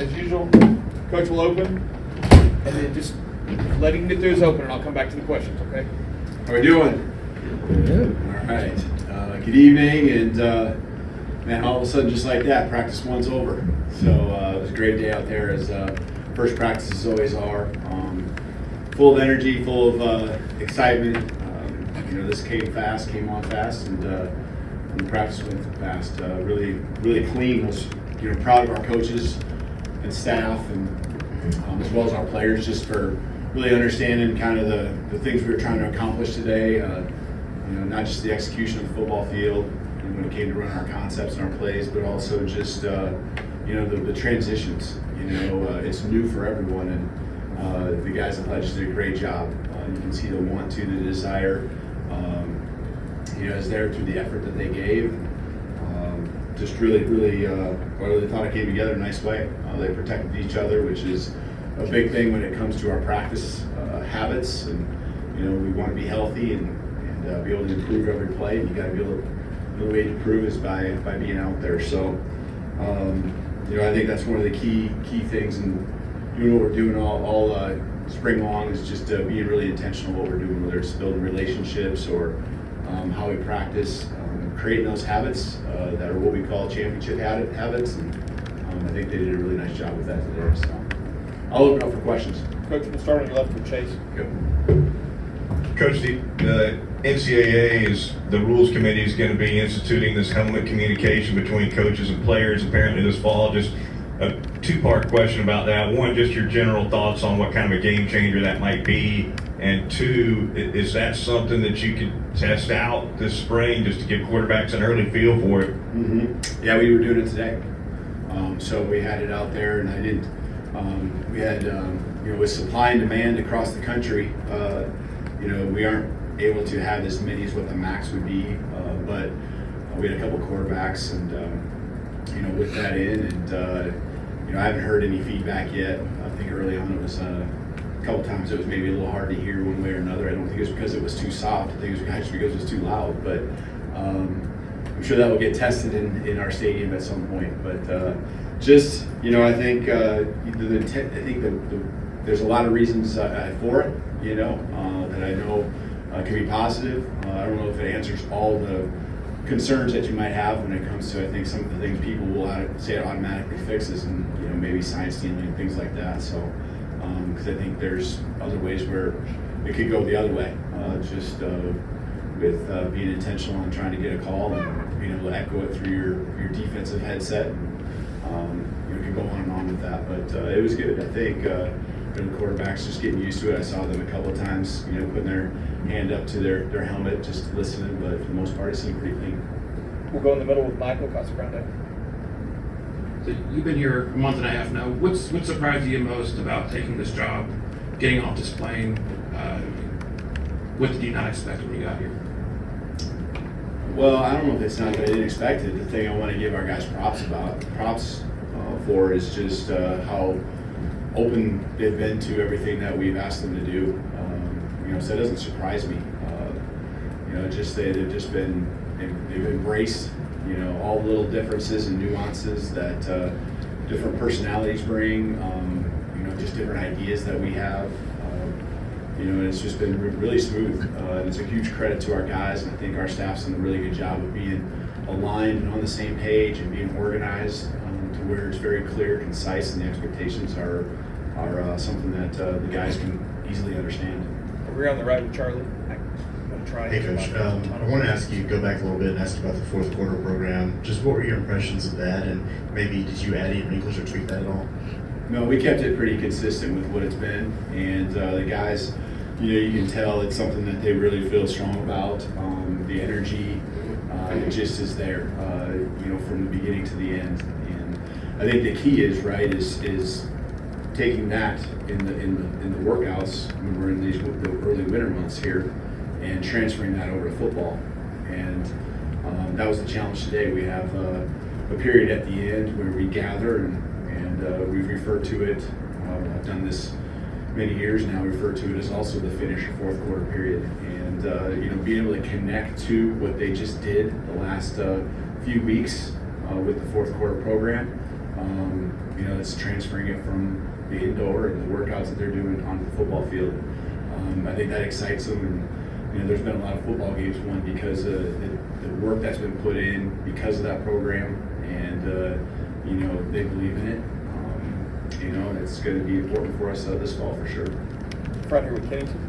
as usual, Coach will open, and then just let him get through his open, and I'll come back to the questions, okay? How we doing? Good. All right. Good evening, and man, all of a sudden, just like that, practice one's over. So it was a great day out there, as first practices always are. Full of energy, full of excitement. This came on fast, and the practice went fast. Really clean. Was proud of our coaches and staff, and as well as our players, just for really understanding kind of the things we were trying to accomplish today. Not just the execution of the football field when it came to running our concepts and our plays, but also just the transitions. It's new for everyone, and the guys at Legends did a great job. You can see the want to, the desire, is there through the effort that they gave. Just really thought it came together in a nice way. They protected each other, which is a big thing when it comes to our practice habits. And we want to be healthy and be able to improve every play. And you got to be able to. The way to improve is by being out there. So I think that's one of the key things in doing what we're doing all spring long is just being really intentional what we're doing, whether it's building relationships or how we practice, creating those habits that are what we call championship habits. And I think they did a really nice job with that today. So I'll open up for questions. Coach, we'll start on your left with Chase. Go. Coach, the NCAA is the rules committee is going to be instituting this helmet communication between coaches and players apparently this fall. Just a two-part question about that. One, just your general thoughts on what kind of a game changer that might be, and two, is that something that you could test out this spring just to give quarterbacks an early feel for it? Mm-hmm. Yeah, we were doing it today. So we had it out there, and I didn't. We had with supply and demand across the country. We aren't able to have as many as what the max would be, but we had a couple quarterbacks, and with that in, and I haven't heard any feedback yet. I think early on it was a couple times it was maybe a little hard to hear one way or another. I don't think it was because it was too soft. I think it was actually because it was too loud. But I'm sure that will get tested in our stadium at some point. But I think there's a lot of reasons for it. That I know can be positive. I don't know if it answers all the concerns that you might have when it comes to, I think, some of the things people will say it automatically fixes, and maybe sign stealing and things like that. So because I think there's other ways where it could go the other way, with being intentional and trying to get a call and being able to echo it through your defensive headset. You could go on and on with that, but it was good. I think the quarterbacks just getting used to it. I saw them a couple of times, putting their hand up to their helmet, just listening, but for the most part, it seemed pretty clean. We'll go in the middle with Michael Casagrande. So you've been here a month and a half now. What surprised you most about taking this job, getting off this plane? What did you not expect when you got here? Well, I don't know if it's not that I didn't expect it. The thing I want to give our guys props for is just how open they've been to everything that we've asked them to do. So it doesn't surprise me. They've embraced, all the little differences and nuances that different personalities bring, just different ideas that we have. And it's just been really smooth. And it's a huge credit to our guys, and I think our staff's done a really good job of being aligned and on the same page and being organized to where it's very clear, concise, and the expectations are something that the guys can easily understand. We're on the right with Charlie. Hey, Coach. I want to ask you, go back a little bit and ask you about the fourth quarter program. Just what were your impressions of that, and maybe did you add any wrinkles or tweak that at all? No, we kept it pretty consistent with what it's been, and the guys, you can tell it's something that they really feel strong about. The energy, it just is there, from the beginning to the end. And I think the key is taking that in the workouts when we're in the early winter months here, and transferring that over to football. And that was the challenge today. We have a period at the end where we gather, and we've referred to it. I've done this many years now. Refer to it as also the finish fourth quarter period, and being able to connect to what they just did the last few weeks with the fourth quarter program. That's transferring it from the indoor and the workouts that they're doing onto the football field. I think that excites them, and there's been a lot of football games won because of the work that's been put in because of that program, and they believe in it. It's going to be important for us this fall for sure. Front here with Kennington.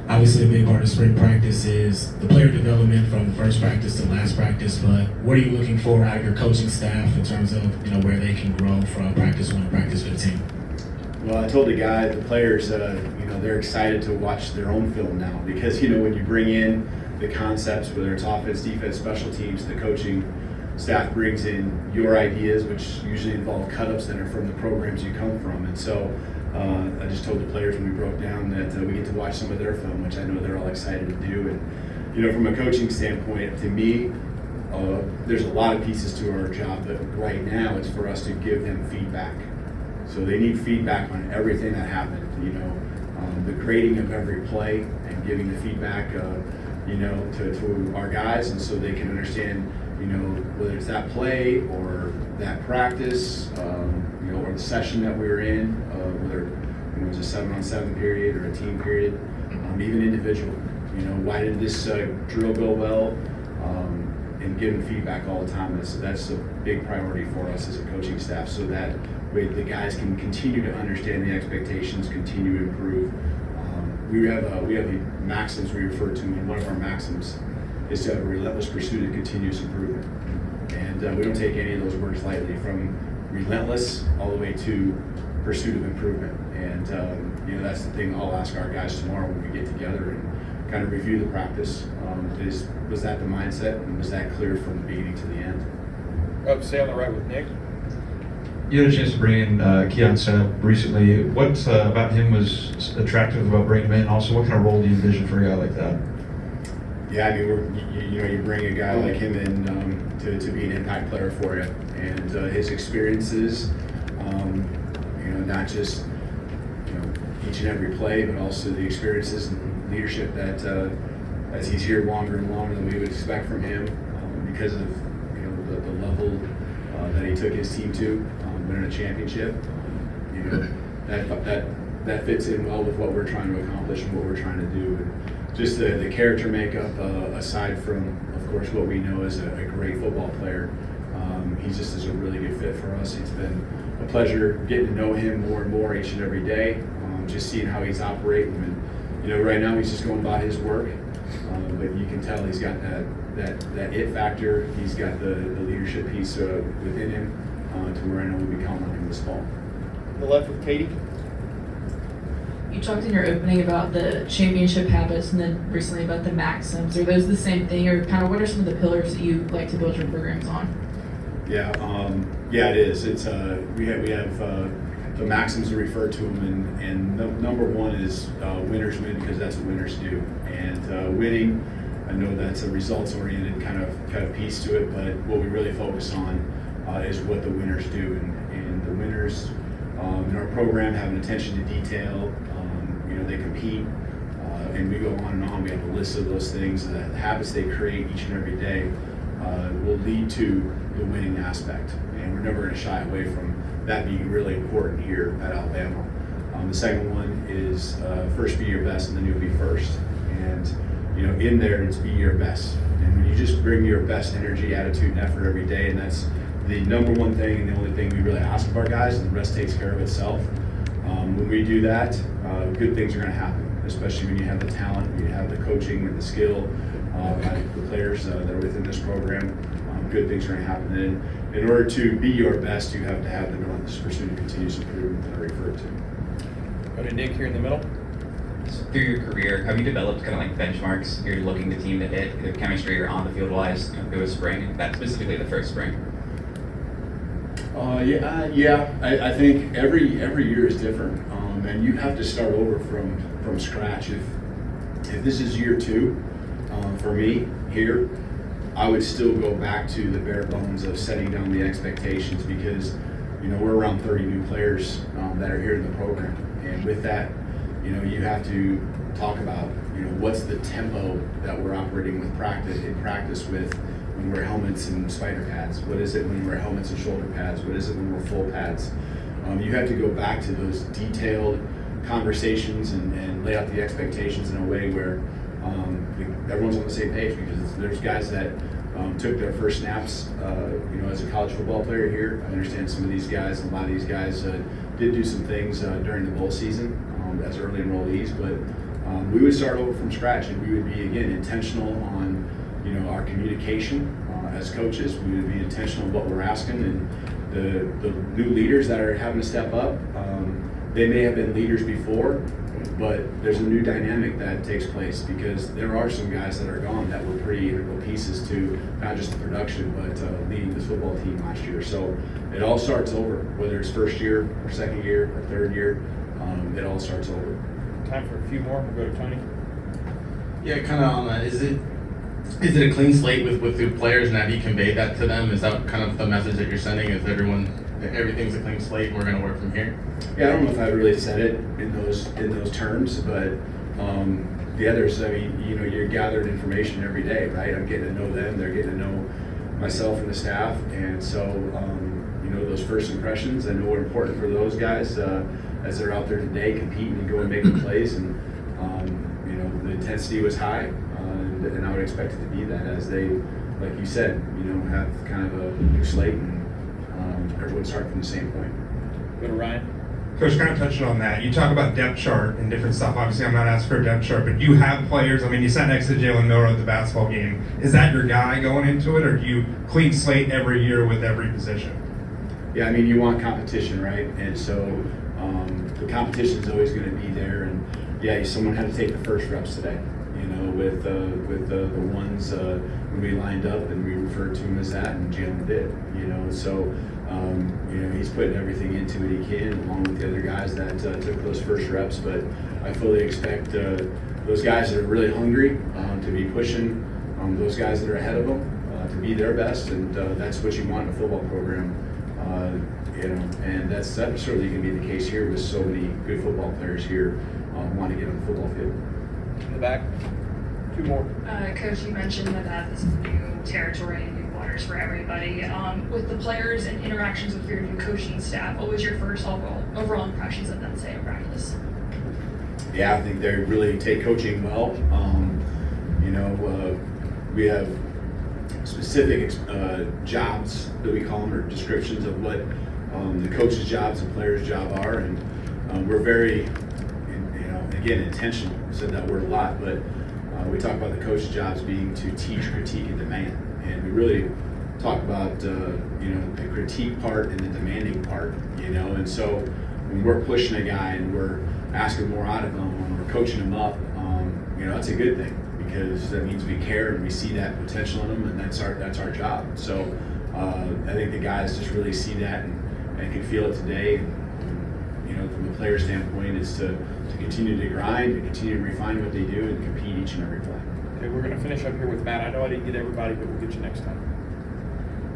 Obviously, a big part of spring practice is the player development from first practice to last practice, but what are you looking for out of your coaching staff in terms of where they can grow from practice 1 to practice 15? Well, I told the players, they're excited to watch their own film now because, when you bring in the concepts, whether it's offense, defense, special teams, the coaching staff brings in your ideas, which usually involve cut-ups that are from the programs you come from. And so I just told the players when we broke down that we get to watch some of their film, which I know they're all excited to do. And, from a coaching standpoint, to me, there's a lot of pieces to our job, but right now it's for us to give them feedback. So they need feedback on everything that happened, the grading of every play and giving the feedback, to our guys, and so they can understand, whether it's that play or that practice, or the session that we were in, whether it was a 7-on-7 period or a team period, even individual. Why did this drill go well? And giving feedback all the time. That's a big priority for us as a coaching staff, so that way the guys can continue to understand the expectations, continue to improve. We have the maxims we refer to, and one of our maxims is to have a relentless pursuit of continuous improvement. And we don't take any of those words lightly, from relentless all the way to pursuit of improvement. And that's the thing I'll ask our guys tomorrow when we get together and kind of review the practice. Was that the mindset, and was that clear from the beginning to the end? Up, stay on the right with Nick. You had a chance to bring in Keon Sennett recently. What about him was attractive about bringing him in? Also, what kind of role do you envision for a guy like that? Yeah, I mean, you bring a guy like him in to be an impact player for you, and his experiences, not just each and every play, but also the experiences and leadership that as he's here longer and longer than we would expect from him, because of the level that he took his team to, winning a championship. That fits in well with what we're trying to accomplish and what we're trying to do. And just the character makeup, aside from, of course, what we know as a great football player, he just is a really good fit for us. It's been a pleasure getting to know him more and more each and every day, just seeing how he's operating. And right now he's just going by his work, but you can tell he's got that it factor. He's got the leadership piece within him, to where I know we'll be counting on him this fall. The left with Katie. You talked in your opening about the championship habits, and then recently about the maxims. Are those the same thing, or kind of what are some of the pillars that you like to build your programs on? Yeah, it is. It's we have the maxims to refer to them, and number one is winners win, because that's what winners do. And winning, I know that's a results-oriented kind of piece to it, but what we really focus on is what the winners do, and the winners in our program have an attention to detail. They compete, and we go on and on. We have a list of those things. The habits they create each and every day will lead to the winning aspect, and we're never going to shy away from that being really important here at Alabama. The second one is first be your best, and then you'll be first. And in there, it's be your best. And when you just bring your best energy, attitude, and effort every day, and that's the number one thing and the only thing we really ask of our guys, and the rest takes care of itself. When we do that, good things are going to happen, especially when you have the talent, when you have the coaching and the skill, the players that are within this program. Good things are going to happen. And in order to be your best, you have to have the relentless pursuit of continuous improvement that I referred to. Go to Nick here in the middle. Through your career, have you developed kind of like benchmarks you're looking the team to hit, either chemistry or on the field wise, through a spring, that specifically the first spring? I think every year is different, and you have to start over from scratch. If this is year 2 for me here, I would still go back to the bare bones of setting down the expectations, because we're around 30 new players that are here in the program, and with that, you have to talk about what's the tempo that we're operating with in practice with when we're helmets and spider pads? What is it when we're helmets and shoulder pads? What is it when we're full pads? You have to go back to those detailed conversations and lay out the expectations in a way where everyone's on the same page, because there's guys that took their first snaps, as a college football player here. I understand some of these guys, a lot of these guys did do some things during the bowl season as early enrollees, but we would start over from scratch, and we would be, again, intentional on, our communication as coaches. We would be intentional on what we're asking, and the new leaders that are having to step up, they may have been leaders before, but there's a new dynamic that takes place, because there are some guys that are gone that were pretty integral pieces to not just the production, but leading this football team last year. So it all starts over, whether it's first year or second year or third year, it all starts over. Time for a few more. We'll go to Tony. Yeah, kind of on that. Is it a clean slate with the players, and have you conveyed that to them? Is that kind of the message that you're sending? Is everything's a clean slate and we're going to work from here? Yeah, I don't know if I really said it in those terms, but the others, I mean, you're gathering information every day, right? I'm getting to know them, they're getting to know myself and the staff, and so those first impressions, I know are important for those guys as they're out there today competing and going making plays, and the intensity was high, and I would expect it to be that as they, like you said, have kind of a new slate, and everyone start from the same point. Go to Ryan. Coach, kind of touching on that, you talk about depth chart and different stuff. Obviously, I'm not asking for a depth chart, but you have players. I mean, you sat next to Jalen Milroe at the basketball game. Is that your guy going into it, or do you clean slate every year with every position? Yeah, I mean, you want competition, right? And so the competition is always going to be there. And yeah, someone had to take the first reps today, with the ones when we lined up, and we referred to him as that, and Jalen did, So he's putting everything into it he can, along with the other guys that took those first reps. But I fully expect those guys that are really hungry to be pushing those guys that are ahead of them to be their best, and that's what you want in a football program. And that's certainly going to be the case here with so many good football players here want to get on the football field. In the back. Two more. Coach, you mentioned that this is new territory and new waters for everybody. With the players and interactions with your new coaching staff, what was your first overall impressions of them, say, at practice? Yeah, I think they really take coaching well. We have specific jobs that we call them, or descriptions of what the coach's jobs and players' job are, and we're very, again, intentional. I said that word a lot, but we talk about the coach's jobs being to teach, critique, and demand, and we really talk about the critique part and the demanding part, and so when we're pushing a guy and we're asking more out of him, when we're coaching him up, that's a good thing, because that means we care and we see that potential in him, and that's our job. So I think the guys just really see that and can feel it today. From a player standpoint, is to continue to grind, to continue to refine what they do, and compete each and every play. Okay, we're going to finish up here with Matt. I know I didn't get everybody, but we'll get you next time.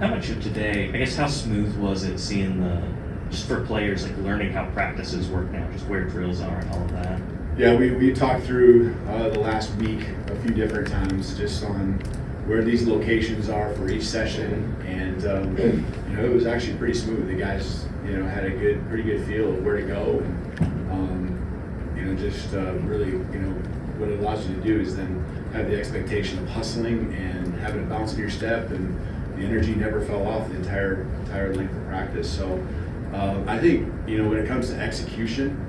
How much of today, I guess, how smooth was it seeing just for players, like learning how practices work now, just where drills are and all of that? Yeah, we talked through the last week a few different times just on where these locations are for each session, and it was actually pretty smooth. The guys had a pretty good feel of where to go, and just really what it allows you to do is then have the expectation of hustling and having it bounce in your step, and the energy never fell off the entire length of practice. So I think when it comes to execution,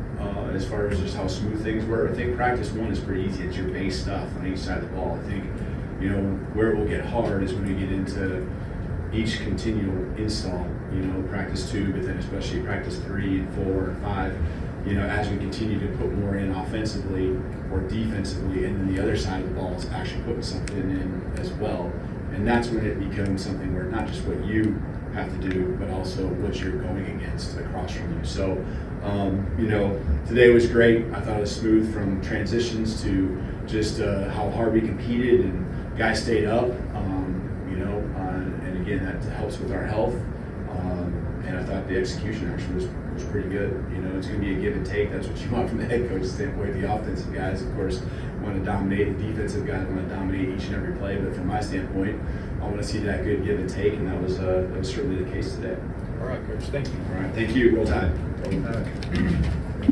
as far as just how smooth things were, I think practice one is pretty easy. It's your base stuff on each side of the ball. I think where it will get hard is when we get into each continual install, practice 2, but then especially practice 3 and 4 and 5, as we continue to put more in offensively or defensively, and then the other side of the ball is actually putting something in as well. And that's when it becomes something where not just what you have to do, but also what you're going against across from you. So, today was great. I thought it was smooth from transitions to just how hard we competed, and guys stayed up, and again, that helps with our health. And I thought the execution actually was pretty good. You know, it's going to be a give and take. That's what you want from the head coach standpoint. The offensive guys, of course, want to dominate. The defensive guys want to dominate each and every play. But from my standpoint, I want to see that good give and take, and that was certainly the case today. All right, Coach. Thank you. All right, thank you. Roll Tide. Roll Tide.